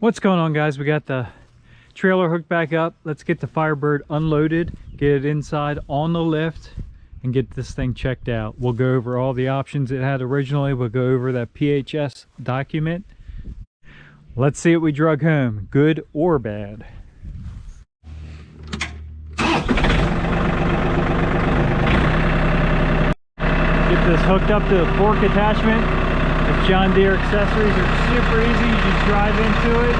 What's going on, guys? We got the trailer hooked back up. Let's get the Firebird unloaded, get it inside on the lift, and get this thing checked out. We'll go over all the options it had originally. We'll go over that PHS document. Let's see what we drug home, good or bad. Get this hooked up to the fork attachment. With John Deere accessories are super easy. You just drive into it,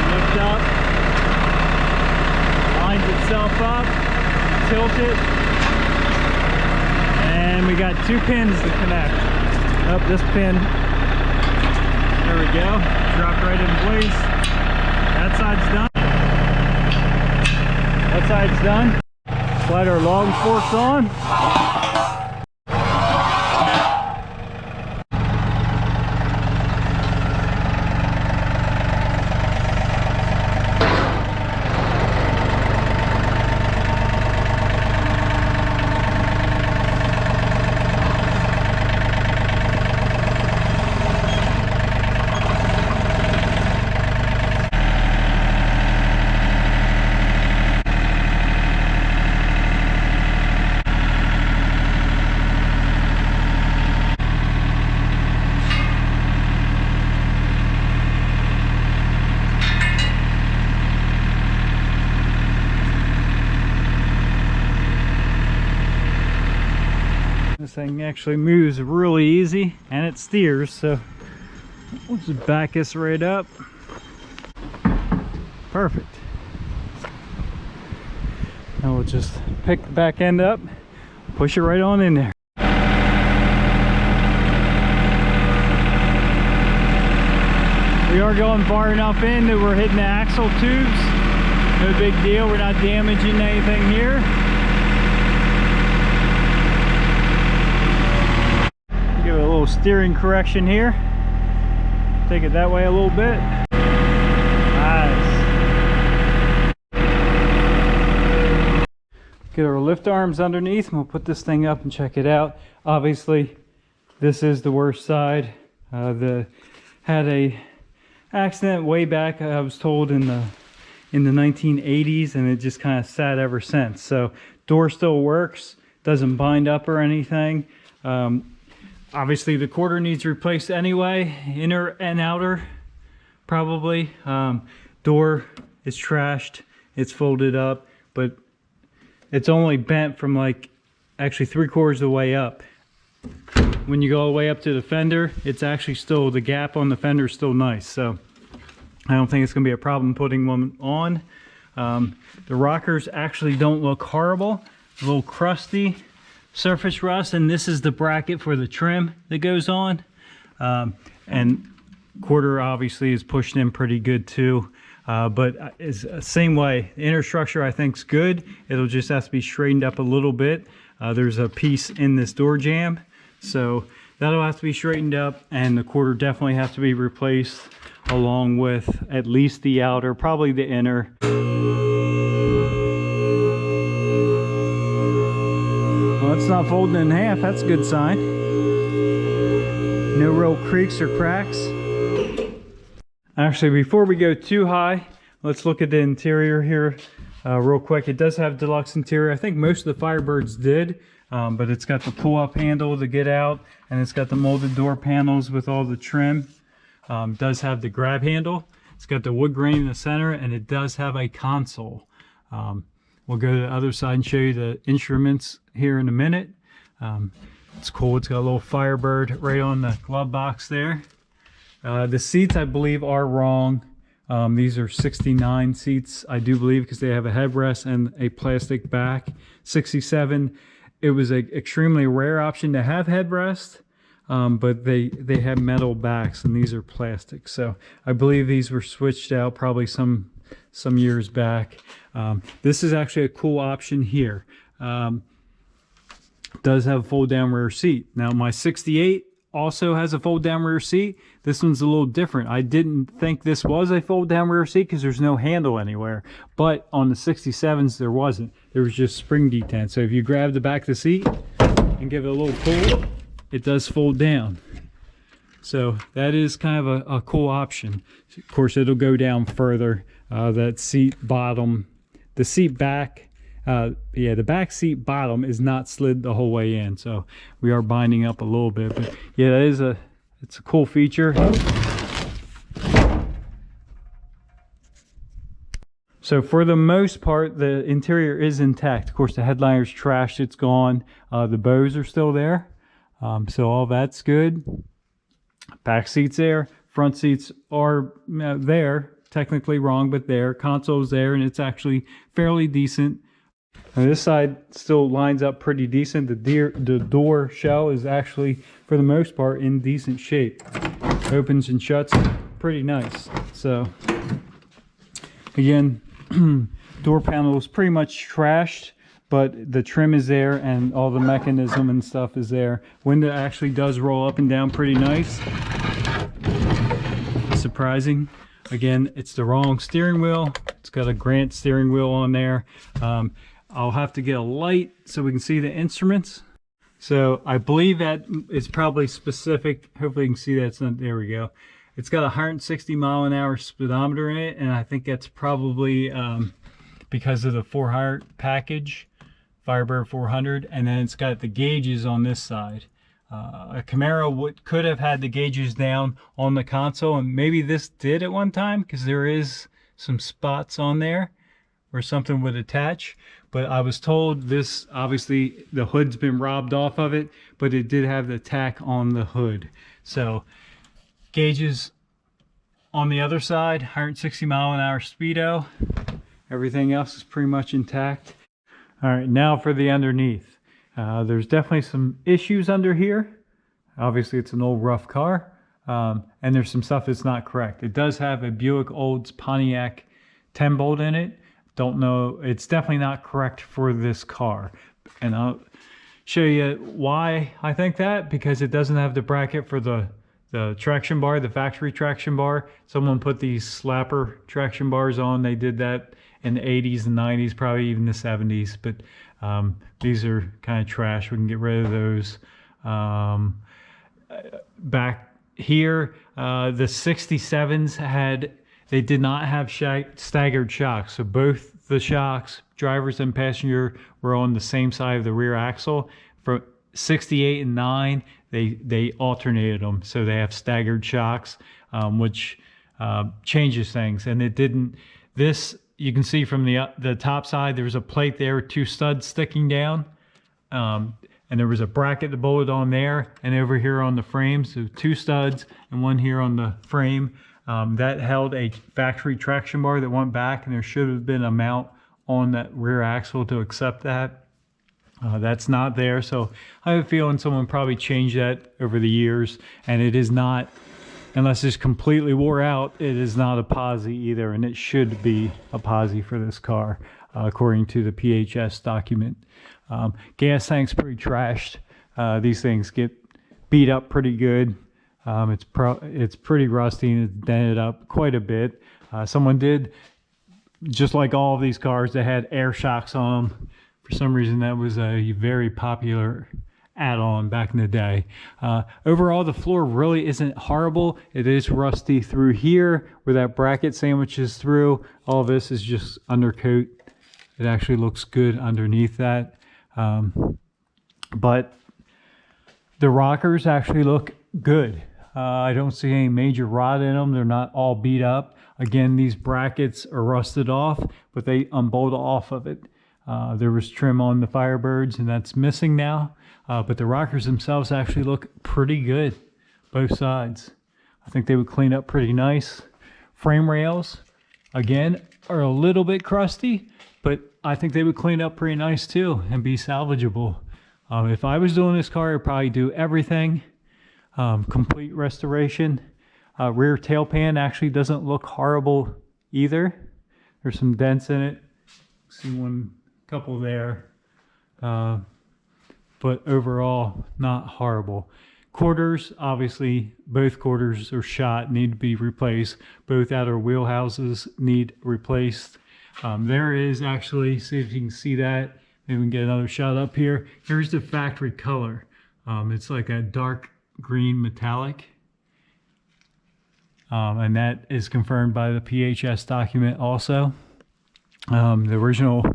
lift up, lines itself up, tilt it, and we got 2 pins to connect. Up this pin, there we go, drop right in place. That side's done. That side's done. Slide our long forks on. This thing actually moves really easy and it steers, so we'll just back this right up. Perfect. Now we'll just pick the back end up, push it right on in there. We are going far enough in that we're hitting the axle tubes. No big deal, we're not damaging anything here. Give it a little steering correction here. Take it that way a little bit. Nice. Get our lift arms underneath and we'll put this thing up and check it out. Obviously, this is the worst side. Had a accident way back, I was told, in the 1980s, and it just kind of sat ever since. So door still works, doesn't bind up or anything. Obviously the quarter needs replaced anyway, inner and outer probably. Door is trashed, it's folded up, but it's only bent from like actually 3/4 of the way up. When you go all the way up to the fender, it's actually still, the gap on the fender is still nice, so I don't think it's going to be a problem putting one on. The rockers actually don't look horrible, a little crusty. Surface rust, and this is the bracket for the trim that goes on, and quarter obviously is pushed in pretty good too, but is the same way. The inner structure I think is good. It'll just have to be straightened up a little bit. There's a piece in this door jamb, so that'll have to be straightened up, and the quarter definitely has to be replaced along with at least the outer, probably the inner. Well, it's not folding in half, that's a good sign. No real creaks or cracks. Actually, before we go too high, let's look at the interior here real quick. It does have deluxe interior. I think most of the Firebirds did, but it's got the pull-up handle to get out, and it's got the molded door panels with all the trim. Does have the grab handle. It's got the wood grain in the center, and it does have a console. We'll go to the other side and show you the instruments here in a minute. It's cool. It's got a little Firebird right on the glove box there. The seats, I believe, are wrong. These are 69 seats, I do believe, because they have a headrest and a plastic back. 67, it was an extremely rare option to have headrest, but they have metal backs, and these are plastic. So I believe these were switched out probably some years back. This is actually a cool option here. Does have a fold down rear seat. Now my 68 also has a fold down rear seat. This one's a little different. I didn't think this was a fold down rear seat because there's no handle anywhere, but on the 67s there wasn't. There was just spring detent. So if you grab the back of the seat and give it a little pull, it does fold down. So that is kind of a cool option. Of course, it'll go down further. That seat bottom, the seat back, yeah, the back seat bottom is not slid the whole way in. So we are binding up a little bit, but yeah, it's a cool feature. So for the most part, the interior is intact. Of course, the headliner's trashed, it's gone. The bows are still there. So all that's good. Back seats there. Front seats are there. Technically wrong, but there. Console's there, and it's actually fairly decent. And this side still lines up pretty decent. The door shell is actually, for the most part, in decent shape. Opens and shuts pretty nice. So, again, door panel is pretty much trashed, but the trim is there and all the mechanism and stuff is there. Window actually does roll up and down pretty nice. Surprising. Again, it's the wrong steering wheel. It's got a Grant steering wheel on there. I'll have to get a light so we can see the instruments. So I believe that it's probably specific. Hopefully you can see that. It's not, there we go. It's got a 160-mile-an-hour speedometer in it, and I think that's probably because of the for-hire package, Firebird 400, and then it's got the gauges on this side. A Camaro could have had the gauges down on the console, and maybe this did at one time, because there is some spots on there where something would attach. But I was told this, obviously, the hood's been robbed off of it, but it did have the tack on the hood. So gauges on the other side, 160-mile-an-hour speedo. Everything else is pretty much intact. All right, now for the underneath. There's definitely some issues under here. Obviously, it's an old rough car, and there's some stuff that's not correct. It does have a Buick Olds Pontiac 10-bolt in it. Don't know, it's definitely not correct for this car. And I'll show you why I think that, because it doesn't have the bracket for the traction bar, the factory traction bar. Someone put these slapper traction bars on. They did that in the 80s and 90s, probably even the 70s, but these are kind of trash. We can get rid of those. Back here, the 67s they did not have staggered shocks. So both the shocks, drivers and passenger, were on the same side of the rear axle. For 68 and 9, they alternated them. So they have staggered shocks, which changes things. And it didn't, this, you can see from the top side, there was a plate there with 2 studs sticking down. And there was a bracket that bolted on there and over here on the frame. So 2 studs and 1 here on the frame. That held a factory traction bar that went back, and there should have been a mount on that rear axle to accept that. That's not there, so I have a feeling someone probably changed that over the years, and it is not, unless it's completely wore out, it is not a posi either, and it should be a posi for this car, according to the PHS document. Gas tank's pretty trashed. These things get beat up pretty good. It's pretty rusty and it's dented up quite a bit. Someone did, just like all of these cars, they had air shocks on them. For some reason, that was a very popular add-on back in the day. Overall, the floor really isn't horrible. It is rusty through here where that bracket sandwiches through. All of this is just undercoat. It actually looks good underneath that. But the rockers actually look good. I don't see any major rot in them. They're not all beat up. Again, these brackets are rusted off, but they unbolt off of it. There was trim on the Firebirds, and that's missing now. But the rockers themselves actually look pretty good, both sides. I think they would clean up pretty nice. Frame rails, again, are a little bit crusty, but I think they would clean up pretty nice too and be salvageable. If I was doing this car, I'd probably do everything. Complete restoration. Rear tail pan actually doesn't look horrible either. There's some dents in it. See couple there. But overall, not horrible. Quarters, obviously, both quarters are shot, need to be replaced. Both outer wheel houses need replaced. There is actually, see if you can see that. Maybe we can get another shot up here. Here's the factory color. It's like a dark green metallic. And that is confirmed by the PHS document also. The original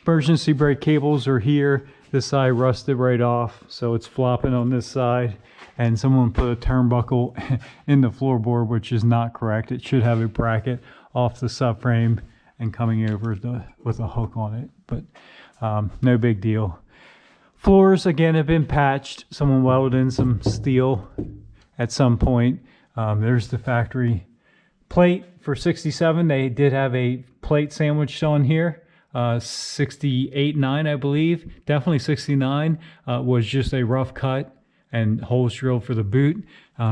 emergency brake cables are here. This side rusted right off, so it's flopping on this side. And someone put a turnbuckle in the floorboard, which is not correct. It should have a bracket off the subframe and coming over with a hook on it, but no big deal. Floors, again, have been patched. Someone welded in some steel at some point. There's the factory plate for 67. They did have a plate sandwiched on here. 68.9, I believe. Definitely 69 was just a rough cut and holes drilled for the boot.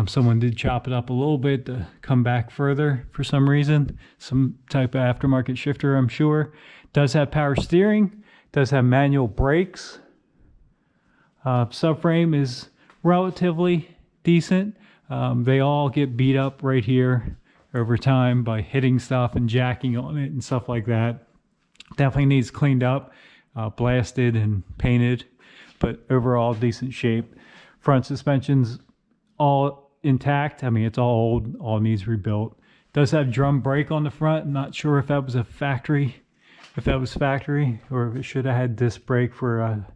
Someone did chop it up a little bit to come back further for some reason. Some type of aftermarket shifter, I'm sure. Does have power steering. Does have manual brakes. Subframe is relatively decent. They all get beat up right here over time by hitting stuff and jacking on it and stuff like that. Definitely needs cleaned up, blasted and painted, but overall decent shape. Front suspension's all intact. I mean, it's all old, all needs rebuilt. Does have drum brake on the front. I'm not sure if that was a factory, or if it should have had disc brake for a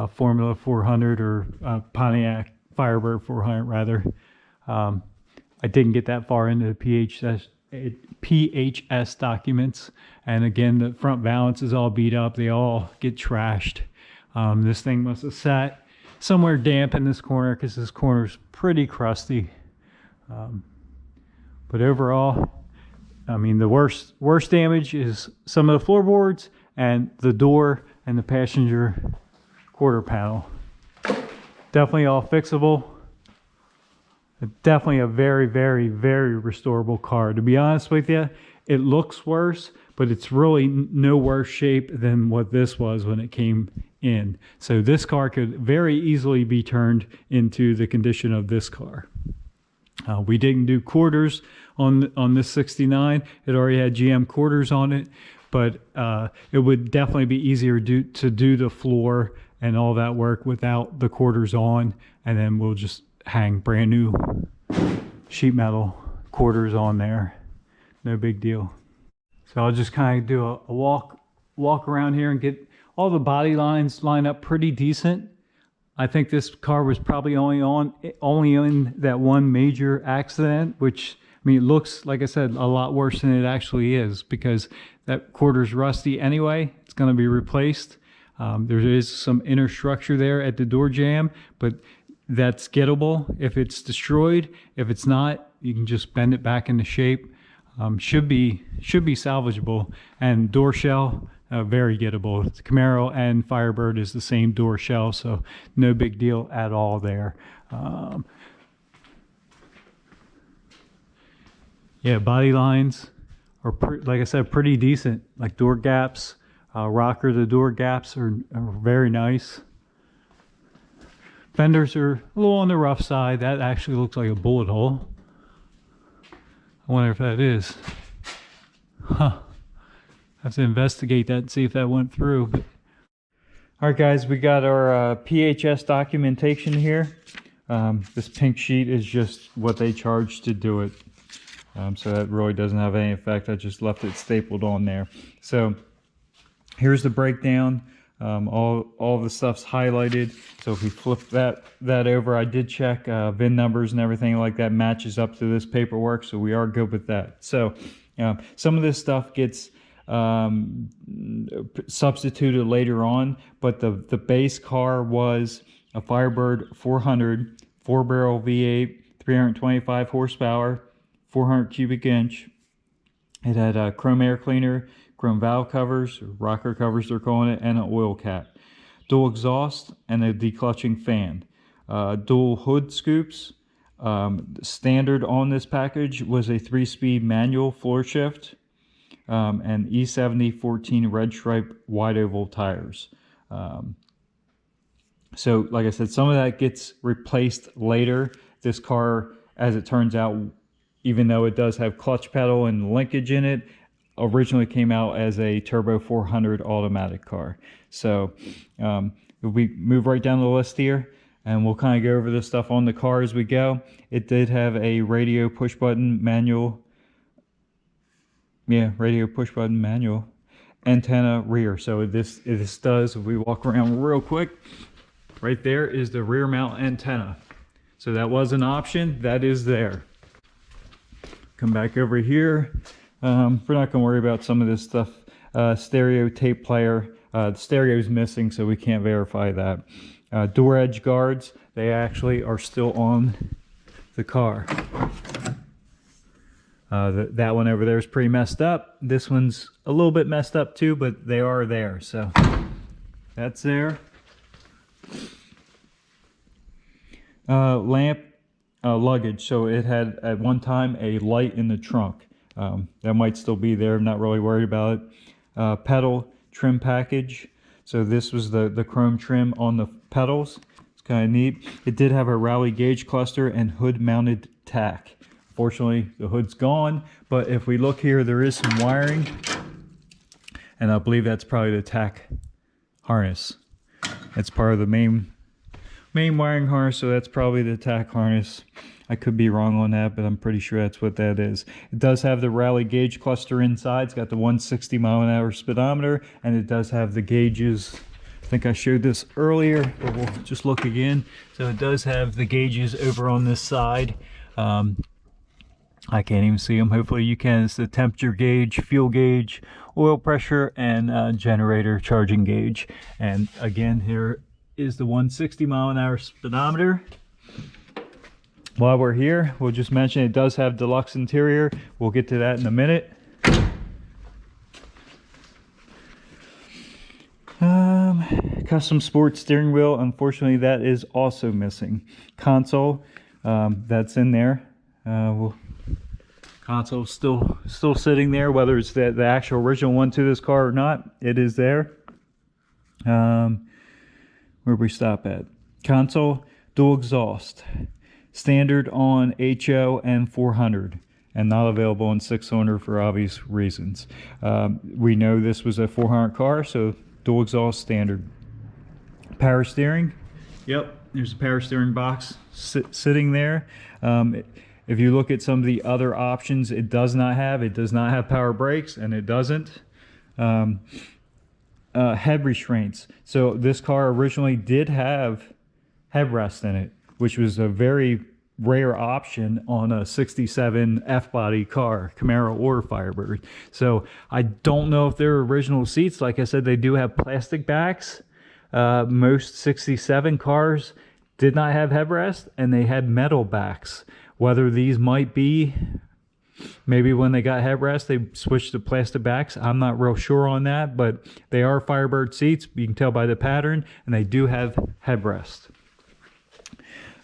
Formula 400 or Pontiac Firebird 400 rather. I didn't get that far into the PHS documents, and again, the front valance is all beat up. They all get trashed. This thing must have sat somewhere damp in this corner because this corner is pretty crusty. But overall, I mean, the worst damage is some of the floorboards and the door and the passenger quarter panel. Definitely all fixable. Definitely a very, very, very restorable car. To be honest with you, it looks worse, but it's really no worse shape than what this was when it came in. So this car could very easily be turned into the condition of this car. We didn't do quarters on this 69. It already had GM quarters on it, but it would definitely be easier to do the floor and all that work without the quarters on, and then we'll just hang brand new sheet metal quarters on there. No big deal. So I'll just kind of do a walk around here and get all the body lines lined up pretty decent. I think this car was probably only in that one major accident, which, I mean, it looks, like I said, a lot worse than it actually is because that quarter's rusty anyway. It's going to be replaced. There is some inner structure there at the door jamb, but that's gettable if it's destroyed. If it's not, you can just bend it back into shape. Should be salvageable. And door shell, very gettable. The Camaro and Firebird is the same door shell, so no big deal at all there. Yeah, body lines are, like I said, pretty decent. Like door gaps, rocker, the door gaps are very nice. Fenders are a little on the rough side. That actually looks like a bullet hole. I wonder if that is. Huh. Have to investigate that and see if that went through. But all right, guys, we got our PHS documentation here. This pink sheet is just what they charge to do it. So that really doesn't have any effect. I just left it stapled on there. So here's the breakdown. All the stuff's highlighted. So if we flip that over, I did check VIN numbers and everything like that matches up to this paperwork, so we are good with that. So some of this stuff gets substituted later on, but the base car was a Firebird 400 4-barrel V8, 325 horsepower, 400 cubic inch. It had a chrome air cleaner, chrome valve covers, or rocker covers they're calling it, and an oil cap. Dual exhaust and a declutching fan. Dual hood scoops. Standard on this package was a 3-speed manual floor shift, and E70 14 red stripe wide oval tires. So like I said, some of that gets replaced later. This car, as it turns out, even though it does have clutch pedal and linkage in it, originally came out as a turbo 400 automatic car. So if we move right down the list here, and we'll kind of go over this stuff on the car as we go. It did have a radio push button manual. Yeah, radio push button manual antenna rear. So this does, if we walk around real quick, right there is the rear mount antenna. So that was an option, that is there. Come back over here. We're not going to worry about some of this stuff. Stereo tape player. The stereo is missing, so we can't verify that. Door edge guards, they actually are still on the car. That one over there is pretty messed up. This one's a little bit messed up too, but they are there, so that's there. Lamp luggage, so it had at one time a light in the trunk. That might still be there, I'm not really worried about it. Pedal trim package, so this was the chrome trim on the pedals. It's kind of neat. It did have a rally gauge cluster and hood mounted tack. Fortunately, the hood's gone, but if we look here, there is some wiring, and I believe that's probably the tack harness. It's part of the main wiring harness, so that's probably the tack harness. I could be wrong on that, but I'm pretty sure that's what that is. It does have the rally gauge cluster inside. It's got the 160 mile an hour speedometer, and it does have the gauges. I think I showed this earlier, but we'll just look again. So it does have the gauges over on this side. I can't even see them. Hopefully you can. It's the temperature gauge, fuel gauge, oil pressure, and generator charging gauge. And again, here is the 160 mile an hour speedometer. While we're here, we'll just mention it does have deluxe interior. We'll get to that in a minute. Custom sport steering wheel. Unfortunately, that is also missing. Console, that's in there. Console still sitting there, whether it's the actual original one to this car or not, it is there. Where we stop at? Console, dual exhaust, standard on HO and 400, and not available in 6-cylinder for obvious reasons. We know this was a 400 car, so dual exhaust standard. Power steering, yep, there's a power steering box sitting there. If you look at some of the other options, it does not have power brakes, and it doesn't. Head restraints. So this car originally did have headrest in it, which was a very rare option on a 67 F-body car, Camaro or Firebird. So I don't know if they're original seats. Like I said, they do have plastic backs. Most 67 cars did not have headrest, and they had metal backs. Whether these might be, maybe when they got headrest, they switched to plastic backs. I'm not real sure on that, but they are Firebird seats. You can tell by the pattern, and they do have headrest.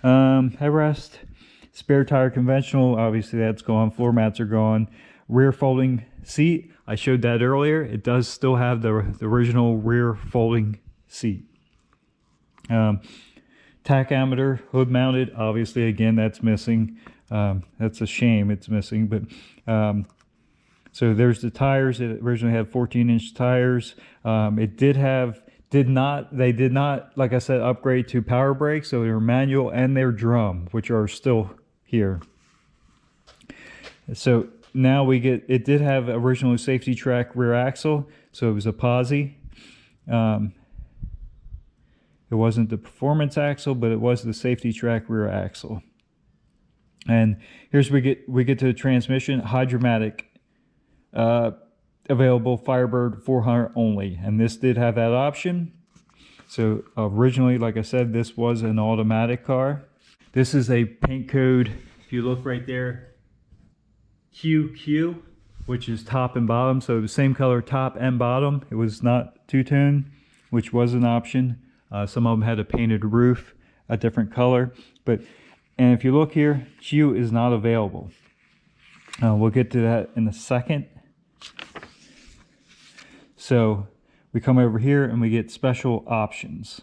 Headrest, spare tire conventional, obviously that's gone. Floor mats are gone. Rear folding seat, I showed that earlier. It does still have the original rear folding seat. Tachometer, hood mounted, obviously again that's missing. That's a shame it's missing, but so there's the tires. It originally had 14-inch tires. It did not, like I said, upgrade to power brakes, so they were manual, and they're drum, which are still here. So now we get, it did have originally safety track rear axle, so it was a posi. It wasn't the performance axle, but it was the safety track rear axle. And here's we get to the transmission. Hydromatic, available Firebird 400 only, and this did have that option. So originally, like I said, this was an automatic car. This is a paint code. If you look right there, QQ, which is top and bottom, so the same color top and bottom. It was not two-tone, which was an option. Some of them had a painted roof, a different color, and if you look here, Q is not available. We'll get to that in a second. So we come over here and we get special options.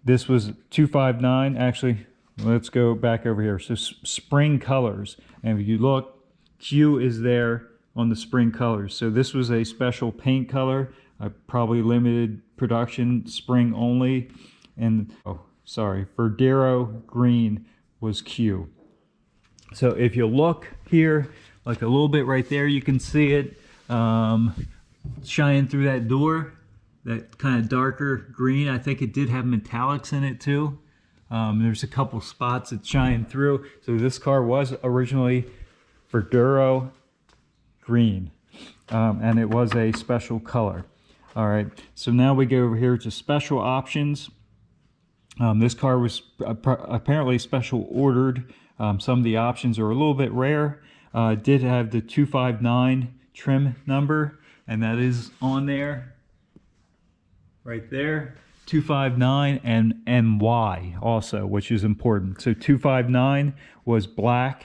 This was 259. Actually, let's go back over here. So spring colors, and if you look, Q is there on the spring colors. So this was a special paint color, probably limited production, spring only. And Verdero green was Q. So if you look here, like a little bit right there, you can see it shining through that door, that kind of darker green. I think it did have metallics in it too. There's a couple spots that shine through. So this car was originally Verdero green, and it was a special color. All right, so now we go over here to special options. This car was apparently special ordered. Some of the options are a little bit rare. It did have the 259 trim number, and that is on there, right there. 259 and NY also, which is important. So 259 was black,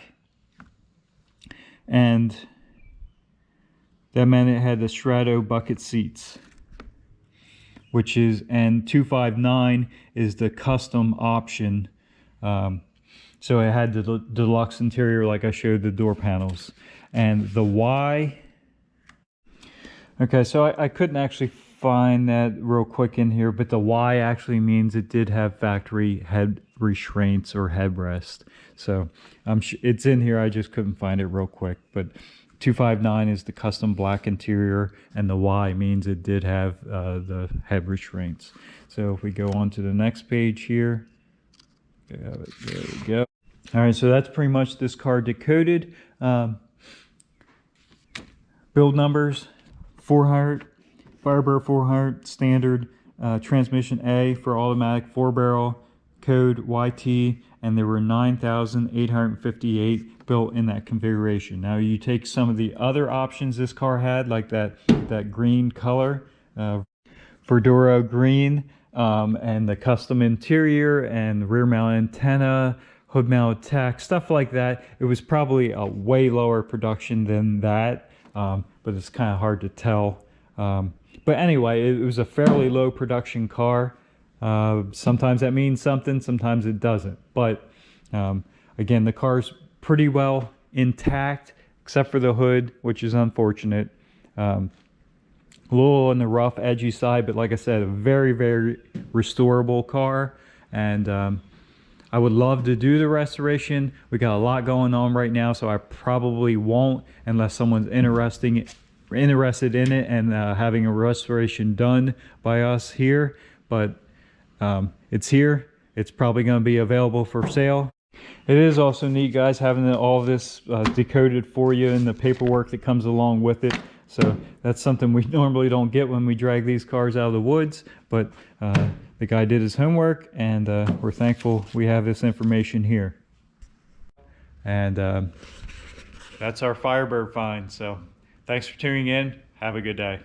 and that meant it had the Strato bucket seats, which is, and 259 is the custom option. So it had the deluxe interior, like I showed the door panels. And the Y, okay, so I couldn't actually find that real quick in here, but the Y actually means it did have factory head restraints or headrest. So it's in here, I just couldn't find it real quick. But 259 is the custom black interior, and the Y means it did have the head restraints. So if we go on to the next page here, there we go. All right, so that's pretty much this car decoded. Build numbers: 400 Firebird 400 standard, transmission A for automatic, 4-barrel, code YT, and there were 9,858 built in that configuration. Now you take some of the other options this car had, like that green color, Verdero green, and the custom interior and rear mount antenna, hood mounted tech, stuff like that. It was probably a way lower production than that, but it's kind of hard to tell. But anyway, it was a fairly low production car. Sometimes that means something, sometimes it doesn't. But again, the car's pretty well intact, except for the hood, which is unfortunate. A little on the rough, edgy side, but like I said, a very, very restorable car. And I would love to do the restoration. We got a lot going on right now, so I probably won't unless someone's interested in it and having a restoration done by us here. But it's here. It's probably going to be available for sale. It is also neat, guys, having all of this decoded for you and the paperwork that comes along with it. So that's something we normally don't get when we drag these cars out of the woods. But the guy did his homework, and we're thankful we have this information here. And that's our Firebird find. So thanks for tuning in. Have a good day.